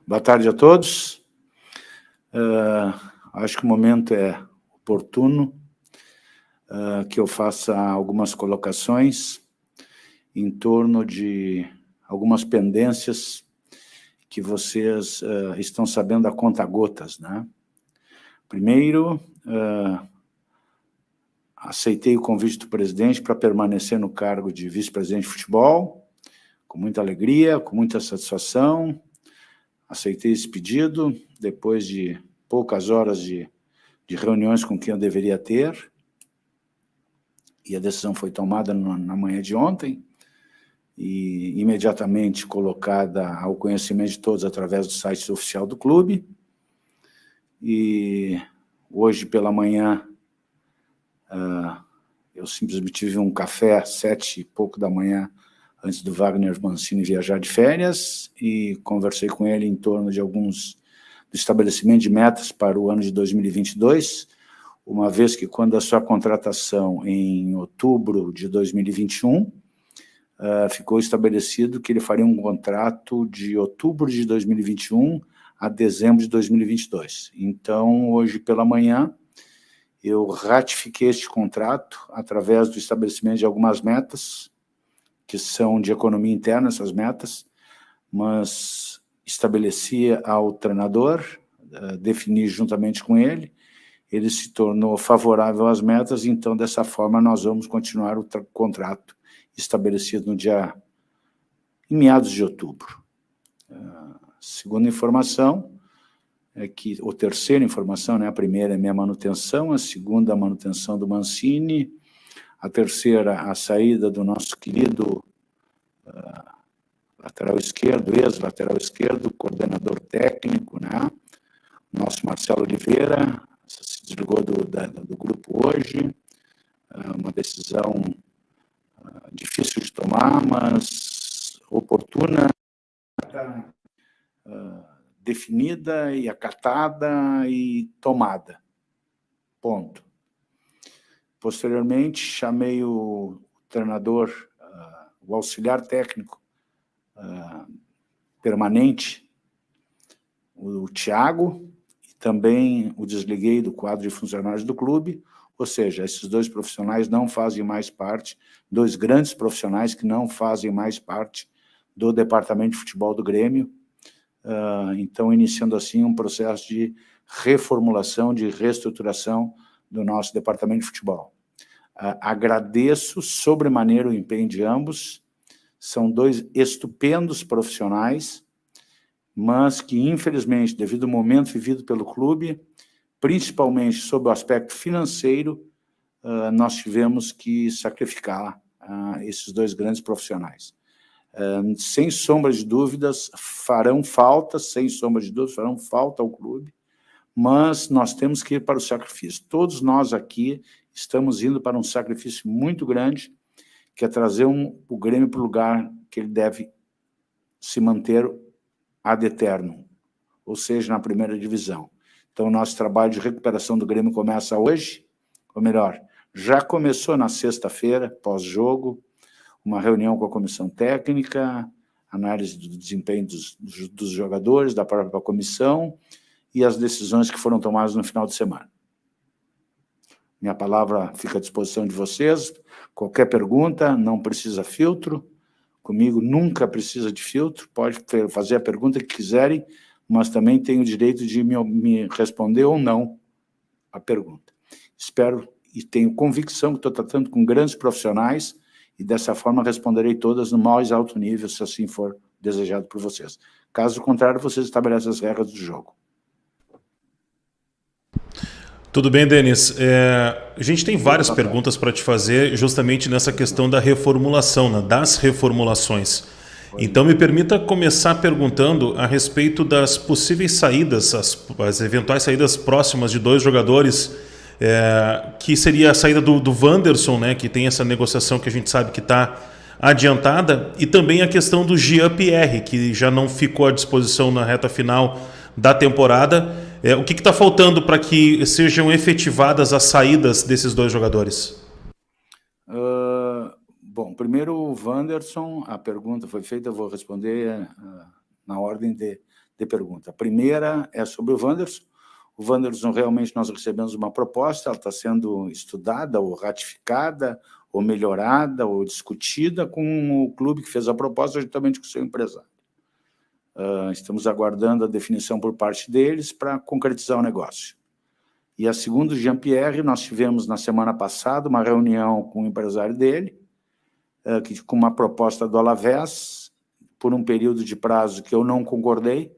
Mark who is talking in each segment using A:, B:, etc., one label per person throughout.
A: Boa tarde a todos. Acho que o momento é oportuno que eu faça algumas colocações em torno de algumas pendências que vocês estão sabendo a conta-gotas, né? Primeiro, aceitei o convite do presidente para permanecer no cargo de vice-presidente de futebol, com muita alegria, com muita satisfação. Aceitei esse pedido, depois de poucas horas de reuniões com quem eu deveria ter, e a decisão foi tomada na manhã de ontem, e imediatamente colocada ao conhecimento de todos através do site oficial do clube. E hoje pela manhã, eu simplesmente tive um café às 7h e pouco da manhã, antes do Wagner Mancini viajar de férias, e conversei com ele em torno de do estabelecimento de metas para o ano de 2022, uma vez que quando a sua contratação em outubro de 2021, ficou estabelecido que ele faria um contrato de outubro de 2021 a dezembro de 2022. Então, hoje pela manhã, eu ratifiquei este contrato através do estabelecimento de algumas metas, que são de economia interna, essas metas, mas estabelecia ao treinador, defini juntamente com ele se tornou favorável às metas, então, dessa forma, nós vamos continuar o contrato estabelecido em meados de outubro. Segunda informação é que, ou terceira informação, né, a primeira é minha manutenção, a segunda a manutenção do Mancini, a terceira a saída do nosso querido lateral esquerdo, ex-lateral esquerdo, coordenador técnico, né, nosso Marcelo Oliveira, se desligou do grupo hoje, uma decisão difícil de tomar, mas oportuna, definida e acatada e tomada. Ponto. Posteriormente, chamei o treinador, o auxiliar técnico permanente, o Thiago, e também o desliguei do quadro de funcionários do clube, ou seja, esses dois profissionais não fazem mais parte, dois grandes profissionais que não fazem mais parte do departamento de futebol do Grêmio, então iniciando assim um processo de reformulação, de reestruturação do nosso departamento de futebol. Agradeço sobremaneira o empenho de ambos, são dois estupendos profissionais, mas que, infelizmente, devido ao momento vivido pelo clube, principalmente sob o aspecto financeiro, nós tivemos que sacrificar esses dois grandes profissionais. Sem sombra de dúvidas, farão falta ao clube, mas nós temos que ir para o sacrifício. Todos nós aqui estamos indo para um sacrifício muito grande, que é trazer o Grêmio para o lugar que ele deve se manter ad eternum, ou seja, na primeira divisão. Então, o nosso trabalho de recuperação do Grêmio começa hoje, ou melhor, já começou na sexta-feira, pós-jogo, uma reunião com a comissão técnica, análise do desempenho dos jogadores, da própria comissão, e as decisões que foram tomadas no final de semana. Minha palavra fica à disposição de vocês, qualquer pergunta, não precisa filtro, comigo nunca precisa de filtro, pode fazer a pergunta que quiserem, mas também tenho o direito de me responder ou não a pergunta. Espero e tenho convicção que estou tratando com grandes profissionais e dessa forma responderei todas no mais alto nível, se assim for desejado por vocês. Caso contrário, vocês estabelecem as regras do jogo.
B: Tudo bem, Denis. A gente tem várias perguntas para te fazer justamente nessa questão da reformulação, né, das reformulações. Então, me permita começar perguntando a respeito das possíveis saídas, as eventuais saídas próximas de dois jogadores, que seria a saída do Wanderson, né, que tem essa negociação que a gente sabe que está adiantada, e também a questão do Jean-Pierre, que já não ficou à disposição na reta final da temporada. O que está faltando para que sejam efetivadas as saídas desses dois jogadores?
A: Bom, primeiro o Wanderson, a pergunta foi feita, eu vou responder na ordem de pergunta. A primeira é sobre o Wanderson. O Wanderson, realmente, nós recebemos uma proposta, ela está sendo estudada, ou ratificada, ou melhorada, ou discutida com o clube que fez a proposta, juntamente com o seu empresário. Estamos aguardando a definição por parte deles para concretizar o negócio. E a segunda, o Jean-Pierre, nós tivemos na semana passada uma reunião com o empresário dele, com uma proposta do Alavés, por um período de prazo que eu não concordei,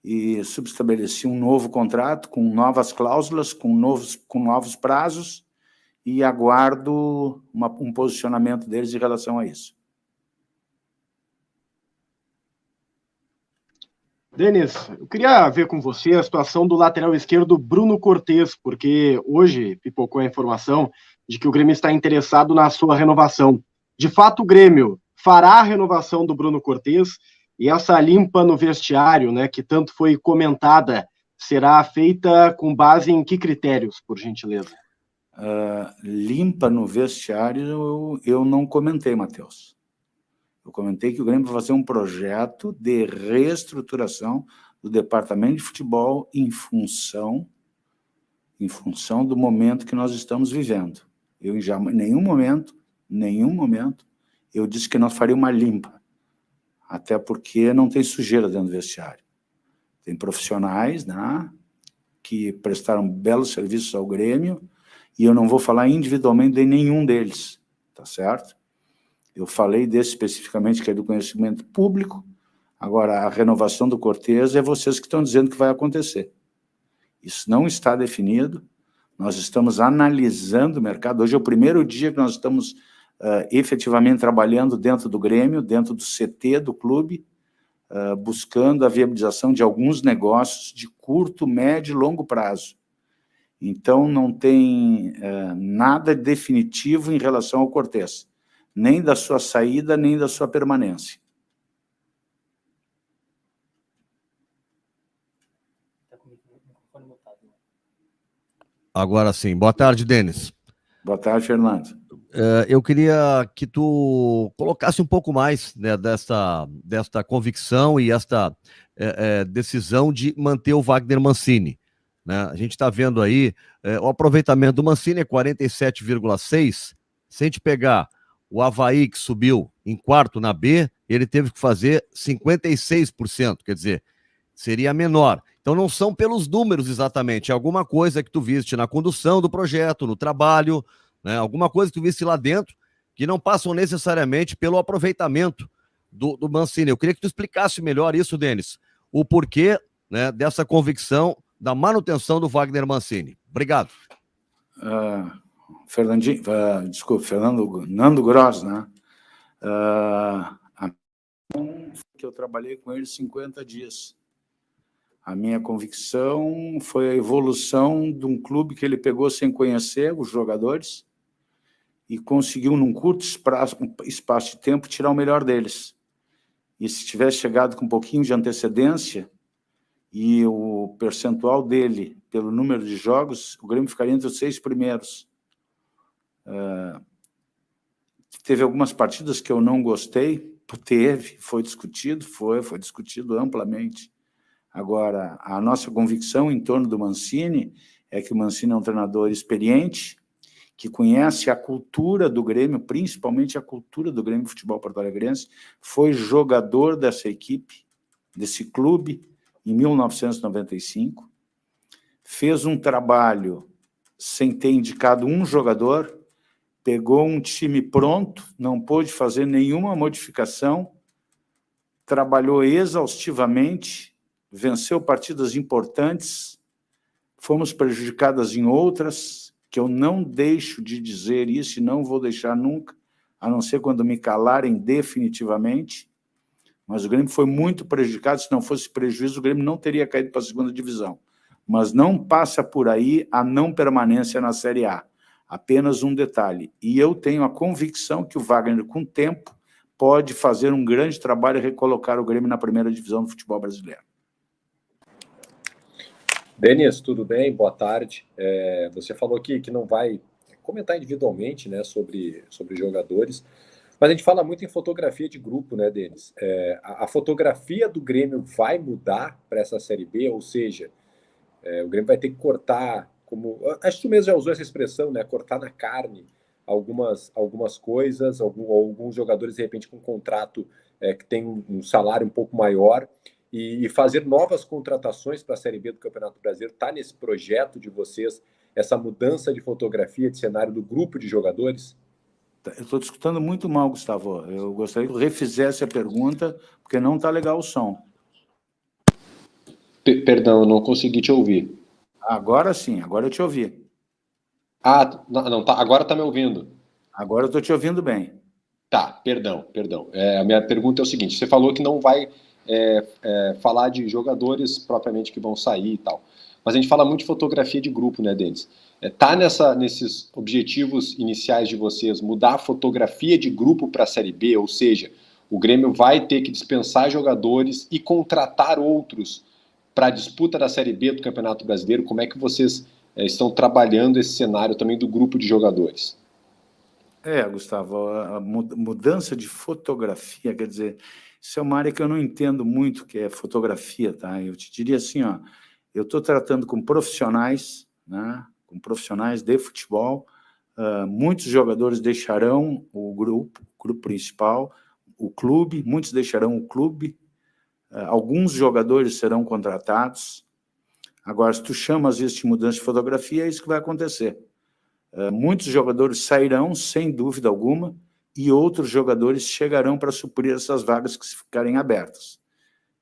A: e subestabeleci um novo contrato com novas cláusulas, com novos prazos, e aguardo um posicionamento deles em relação a isso.
C: Denis, eu queria ver com você a situação do lateral esquerdo Bruno Cortes, porque hoje pipocou a informação de que o Grêmio está interessado na sua renovação. De fato, o Grêmio fará a renovação do Bruno Cortes, e essa limpa no vestiário, né, que tanto foi comentada, será feita com base em que critérios, por gentileza?
A: Limpa no vestiário eu não comentei, Matheus. Eu comentei que o Grêmio vai fazer um projeto de reestruturação do departamento de futebol em função do momento que nós estamos vivendo. Eu, em nenhum momento, eu disse que nós faríamos uma limpa. Até porque não tem sujeira dentro do vestiário. Tem profissionais, né, que prestaram belos serviços ao Grêmio, e eu não vou falar individualmente de nenhum deles, tá certo? Eu falei desse especificamente, que é do conhecimento público. Agora, a renovação do Cortes é vocês que estão dizendo que vai acontecer. Isso não está definido, nós estamos analisando o mercado. Hoje é o primeiro dia que nós estamos efetivamente trabalhando dentro do Grêmio, dentro do CT do clube, buscando a viabilização de alguns negócios de curto, médio e longo prazo. Então, não tem nada definitivo em relação ao Cortes, nem da sua saída, nem da sua permanência.
D: Agora sim. Boa tarde, Denis.
A: Boa tarde, Fernando.
D: Eu queria que tu colocasse um pouco mais, né, desta convicção e esta decisão de manter o Wagner Mancini, né? A gente está vendo aí, o aproveitamento do Mancini é 47,6%. Se a gente pegar o Avaí, que subiu em quarto na B, ele teve que fazer 56%, quer dizer, seria menor. Então não são pelos números exatamente, é alguma coisa que tu viste na condução do projeto, no trabalho, né, alguma coisa que tu viste lá dentro, que não passam necessariamente pelo aproveitamento do Mancini. Eu queria que tu explicasse melhor isso, Denis, o porquê, né, dessa convicção da manutenção do Wagner Mancini. Obrigado.
A: Fernandinho, desculpa, Nando Gross, né? Que eu trabalhei com ele 50 dias. A minha convicção foi a evolução de um clube que ele pegou sem conhecer os jogadores e conseguiu, num curto espaço de tempo, tirar o melhor deles. E se tivesse chegado com um pouquinho de antecedência e o percentual dele, pelo número de jogos, o Grêmio ficaria entre os 6 primeiros. Teve algumas partidas que eu não gostei, foi discutido amplamente. Agora, a nossa convicção em torno do Mancini é que o Mancini é um treinador experiente, que conhece a cultura do Grêmio, principalmente a cultura do Grêmio Futebol Porto-Alegrense, foi jogador dessa equipe, desse clube, em 1995, fez um trabalho sem ter indicado um jogador, pegou um time pronto, não pôde fazer nenhuma modificação, trabalhou exaustivamente, venceu partidas importantes, fomos prejudicadas em outras, que eu não deixo de dizer isso e não vou deixar nunca, a não ser quando me calarem definitivamente, mas o Grêmio foi muito prejudicado. Se não fosse prejuízo, o Grêmio não teria caído para a segunda divisão. Mas não passa por aí a não permanência na Série A. Apenas um detalhe. E eu tenho a convicção que o Wagner, com o tempo, pode fazer um grande trabalho e recolocar o Grêmio na primeira divisão do futebol brasileiro.
E: Denis, tudo bem? Boa tarde. Você falou que não vai comentar individualmente, né, sobre jogadores, Mas a gente fala muito em fotografia de grupo, né, Denis? A fotografia do Grêmio vai mudar para essa Série B, ou seja, o Grêmio vai ter que cortar, acho que tu mesmo já usou essa expressão, né? Cortar na carne algumas coisas, alguns jogadores, de repente, com um contrato que tem um salário um pouco maior, e fazer novas contratações para a Série B do Campeonato Brasileiro. Está nesse projeto de vocês, essa mudança de fotografia, de cenário do grupo de jogadores?
A: Eu estou te escutando muito mal, Gustavo. Eu gostaria que tu refizesse a pergunta, porque não está legal o som.
E: Perdão, eu não consegui te ouvir.
A: Agora sim, agora eu te ouvi.
E: Não, tá, agora está me ouvindo.
A: Agora eu estou te ouvindo bem.
E: Tá, perdão. A minha pergunta é o seguinte: você falou que não vai falar de jogadores propriamente que vão sair e tal, mas a gente fala muito de fotografia de grupo, né, Denis? Tá nesses objetivos iniciais de vocês, mudar a fotografia de grupo para a Série B, ou seja, o Grêmio vai ter que dispensar jogadores e contratar outros para a disputa da Série B do Campeonato Brasileiro. Como é que vocês estão trabalhando esse cenário também do grupo de jogadores?
A: Gustavo, a mudança de fotografia, quer dizer, isso é uma área que eu não entendo muito, que é fotografia, tá? Eu te diria assim, ó, eu estou tratando com profissionais, né? Com profissionais de futebol, muitos jogadores deixarão o grupo principal, o clube, muitos deixarão o clube, alguns jogadores serão contratados. Agora, se tu chamas isso de mudança de fotografia, é isso que vai acontecer. Muitos jogadores sairão, sem dúvida alguma, e outros jogadores chegarão para suprir essas vagas que ficarem abertas.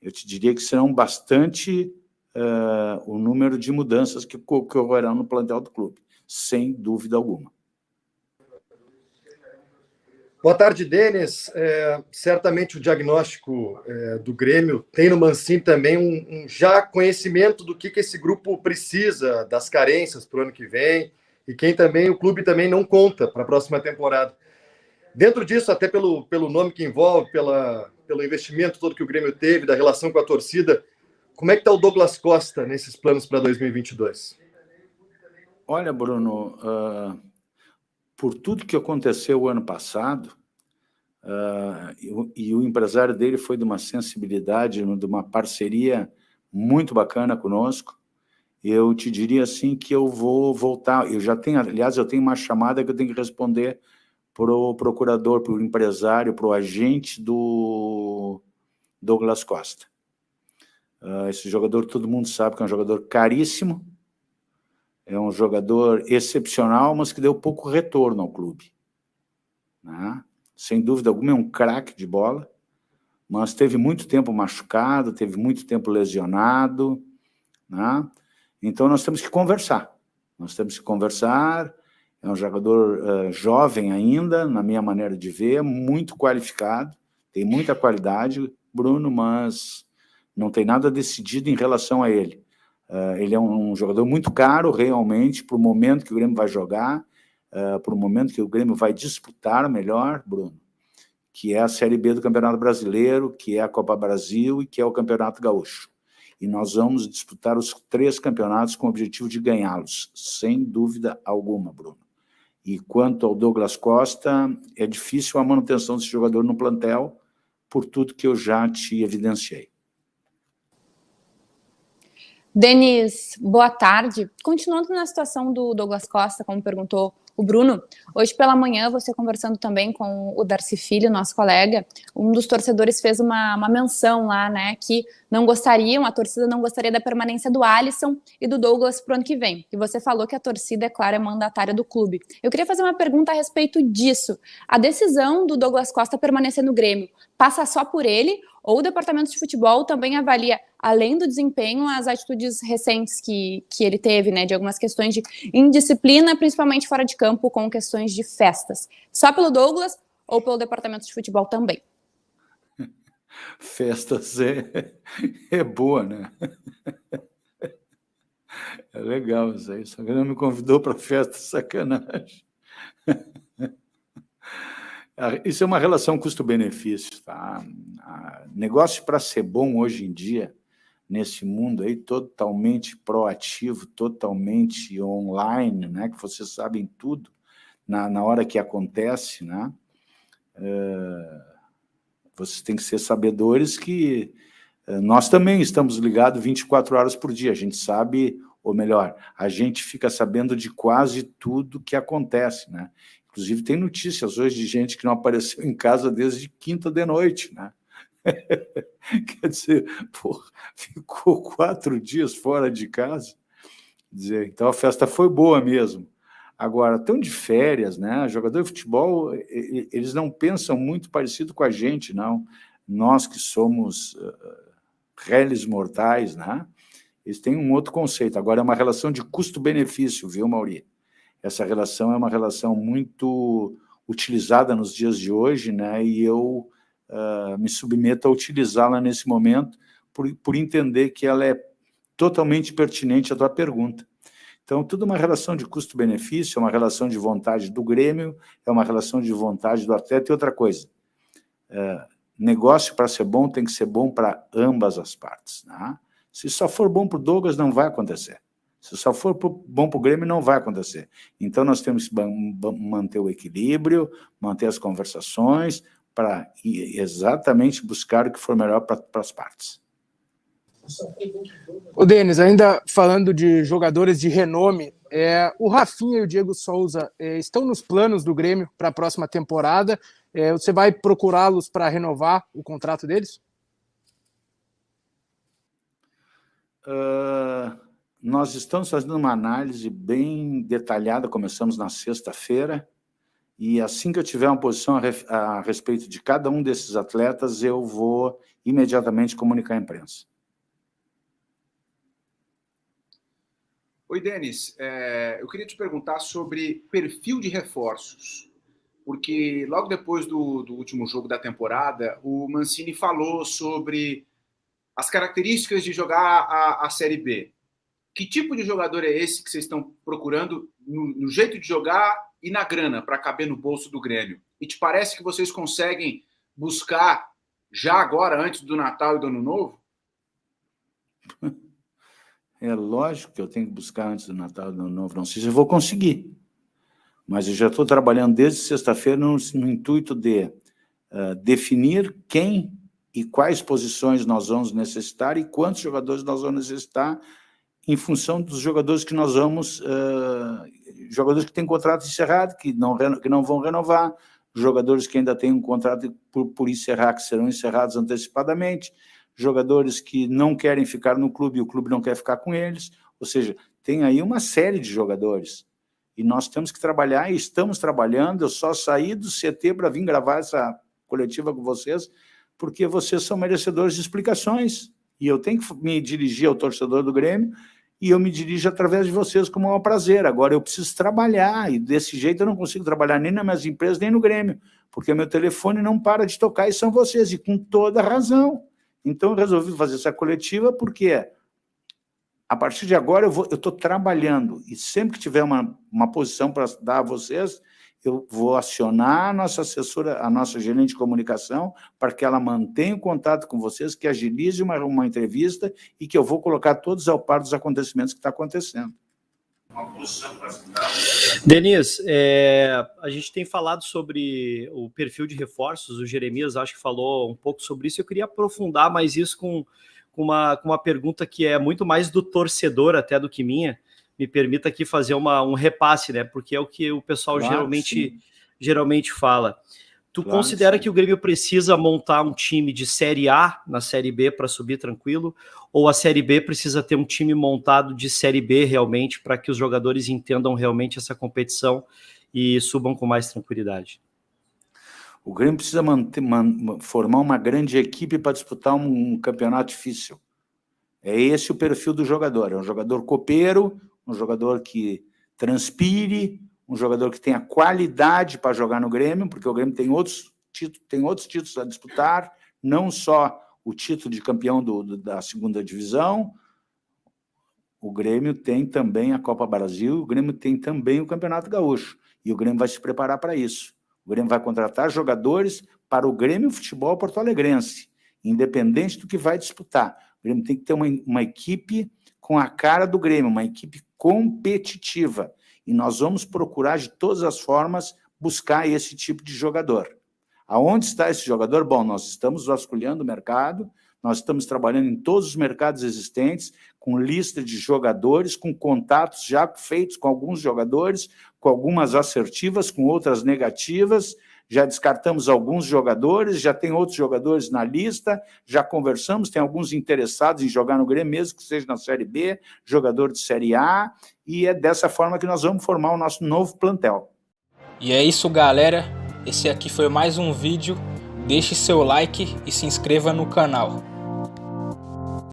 A: Eu te diria que serão bastante o número de mudanças que ocorrerão no plantel do clube, sem dúvida alguma.
F: Boa tarde, Denis. Certamente o diagnóstico do Grêmio tem no Mancini também um já conhecimento do que esse grupo precisa, das carências para o ano que vem, e quem também o clube também não conta para a próxima temporada. Dentro disso, até pelo nome que envolve, pelo investimento todo que o Grêmio teve, da relação com a torcida, como é que está o Douglas Costa nesses planos para 2022?
A: Olha, Bruno, por tudo que aconteceu o ano passado, e o empresário dele foi de uma sensibilidade, de uma parceria muito bacana conosco, eu te diria assim que eu vou voltar. Eu já tenho, aliás, eu tenho uma chamada que eu tenho que responder para o procurador, para o empresário, para o agente do Douglas Costa. Esse jogador, todo mundo sabe que é um jogador caríssimo, é um jogador excepcional, mas que deu pouco retorno ao clube, né? Sem dúvida alguma, é um craque de bola, mas teve muito tempo machucado, teve muito tempo lesionado, né? Então, nós temos que conversar. É um jogador jovem ainda, na minha maneira de ver, muito qualificado, tem muita qualidade, Bruno, mas não tem nada decidido em relação a ele. Ele é um jogador muito caro, realmente, para o momento que o Grêmio vai jogar, para o momento que o Grêmio vai disputar melhor, Bruno, que é a Série B do Campeonato Brasileiro, que é a Copa Brasil e que é o Campeonato Gaúcho. E nós vamos disputar os 3 campeonatos com o objetivo de ganhá-los, sem dúvida alguma, Bruno. E quanto ao Douglas Costa, é difícil a manutenção desse jogador no plantel, por tudo que eu já te evidenciei.
G: Denis, boa tarde. Continuando na situação do Douglas Costa, como perguntou o Bruno, hoje pela manhã, você conversando também com o Darcy Filho, nosso colega, um dos torcedores fez uma menção lá, né, que a torcida não gostaria da permanência do Alisson e do Douglas pro ano que vem. E você falou que a torcida, é claro, é mandatária do clube. Eu queria fazer uma pergunta a respeito disso. A decisão do Douglas Costa permanecer no Grêmio passa só por ele, ou o departamento de futebol também avalia, além do desempenho, as atitudes recentes que ele teve, né, de algumas questões de indisciplina, principalmente fora de campo, com questões de festas. Só pelo Douglas ou pelo departamento de futebol também?
A: Festas é boa, né? É legal isso aí. Só que não me convidou para festa, sacanagem. Isso é uma relação custo-benefício, tá? Negócio para ser bom hoje em dia, nesse mundo aí totalmente proativo, totalmente online, né? Que vocês sabem tudo na hora que acontece, né? vocês têm que ser sabedores que nós também estamos ligados 24 horas por dia. A gente sabe, ou melhor, a gente fica sabendo de quase tudo que acontece, né? Inclusive, tem notícias hoje de gente que não apareceu em casa desde quinta de noite, né? Quer dizer, porra, ficou 4 dias fora de casa. Quer dizer, então, a festa foi boa mesmo. Agora, estão de férias, né? Jogador de futebol, eles não pensam muito parecido com a gente, não. Nós que somos réis mortais, né? Eles têm um outro conceito. Agora, é uma relação de custo-benefício, viu, Mauri? Essa relação é uma relação muito utilizada nos dias de hoje, né? E eu me submeto a utilizá-la nesse momento por entender que ela é totalmente pertinente à tua pergunta. Então, tudo uma relação de custo-benefício, é uma relação de vontade do Grêmio, é uma relação de vontade do atleta. E outra coisa, negócio para ser bom tem que ser bom para ambas as partes, né? Se só for bom para o Douglas, não vai acontecer. Se só for bom para o Grêmio, não vai acontecer. Então, nós temos que manter o equilíbrio, manter as conversações, para exatamente buscar o que for melhor para as partes.
H: Ô, Denis, ainda falando de jogadores de renome, o Rafinha e o Diego Souza estão nos planos do Grêmio para a próxima temporada. Você vai procurá-los para renovar o contrato deles?
A: Nós estamos fazendo uma análise bem detalhada, começamos na sexta-feira, e assim que eu tiver uma posição a respeito de cada um desses atletas, eu vou imediatamente comunicar à imprensa.
I: Oi, Denis, eu queria te perguntar sobre perfil de reforços, porque logo depois do último jogo da temporada, o Mancini falou sobre as características de jogar a Série B. Que tipo de jogador é esse que vocês estão procurando no jeito de jogar e na grana para caber no bolso do Grêmio? E te parece que vocês conseguem buscar já agora, antes do Natal e do Ano Novo?
A: É lógico que eu tenho que buscar antes do Natal e do Ano Novo. Não sei se eu vou conseguir, mas eu já estou trabalhando desde sexta-feira no intuito de definir quem e quais posições nós vamos necessitar e quantos jogadores nós vamos necessitar em função dos jogadores que nós vamos... jogadores que têm contrato encerrado, que não vão renovar, jogadores que ainda têm um contrato por encerrar, que serão encerrados antecipadamente, jogadores que não querem ficar no clube e o clube não quer ficar com eles. Ou seja, tem aí uma série de jogadores. E nós temos que trabalhar, e estamos trabalhando. Eu só saí do CT para vir gravar essa coletiva com vocês, porque vocês são merecedores de explicações. E eu tenho que me dirigir ao torcedor do Grêmio, e eu me dirijo através de vocês com o maior prazer. Agora, eu preciso trabalhar, e desse jeito eu não consigo trabalhar nem nas minhas empresas, nem no Grêmio, porque meu telefone não para de tocar, e são vocês, e com toda razão. Então, eu resolvi fazer essa coletiva, porque a partir de agora eu estou trabalhando, e sempre que tiver uma posição para dar a vocês, eu vou acionar a nossa assessora, a nossa gerente de comunicação, para que ela mantenha o contato com vocês, que agilize uma entrevista e que eu vou colocar todos ao par dos acontecimentos que estão acontecendo.
J: Denis, a gente tem falado sobre o perfil de reforços, o Jeremias acho que falou um pouco sobre isso, eu queria aprofundar mais isso com uma pergunta que é muito mais do torcedor até do que minha. Me permita aqui fazer um repasse, né? Porque é o que o pessoal geralmente fala. Tu considera que o Grêmio precisa montar um time de Série A na Série B para subir tranquilo? Ou a Série B precisa ter um time montado de Série B realmente para que os jogadores entendam realmente essa competição e subam com mais tranquilidade?
A: O Grêmio precisa formar uma grande equipe para disputar um campeonato difícil. É esse o perfil do jogador. É um jogador copeiro, um jogador que transpire, um jogador que tenha qualidade para jogar no Grêmio, porque o Grêmio tem outros títulos a disputar, não só o título de campeão da segunda divisão, o Grêmio tem também a Copa Brasil, o Grêmio tem também o Campeonato Gaúcho, e o Grêmio vai se preparar para isso. O Grêmio vai contratar jogadores para o Grêmio Futebol Porto-Alegrense, independente do que vai disputar. O Grêmio tem que ter uma equipe com a cara do Grêmio, uma equipe competitiva. E nós vamos procurar, de todas as formas, buscar esse tipo de jogador. Aonde está esse jogador? Bom, nós estamos vasculhando o mercado, nós estamos trabalhando em todos os mercados existentes, com lista de jogadores, com contatos já feitos com alguns jogadores, com algumas assertivas, com outras negativas, já descartamos alguns jogadores, já tem outros jogadores na lista, já conversamos, tem alguns interessados em jogar no Grêmio, mesmo que seja na Série B, jogador de Série A, e é dessa forma que nós vamos formar o nosso novo plantel.
K: E é isso, galera. Esse aqui foi mais um vídeo. Deixe seu like e se inscreva no canal.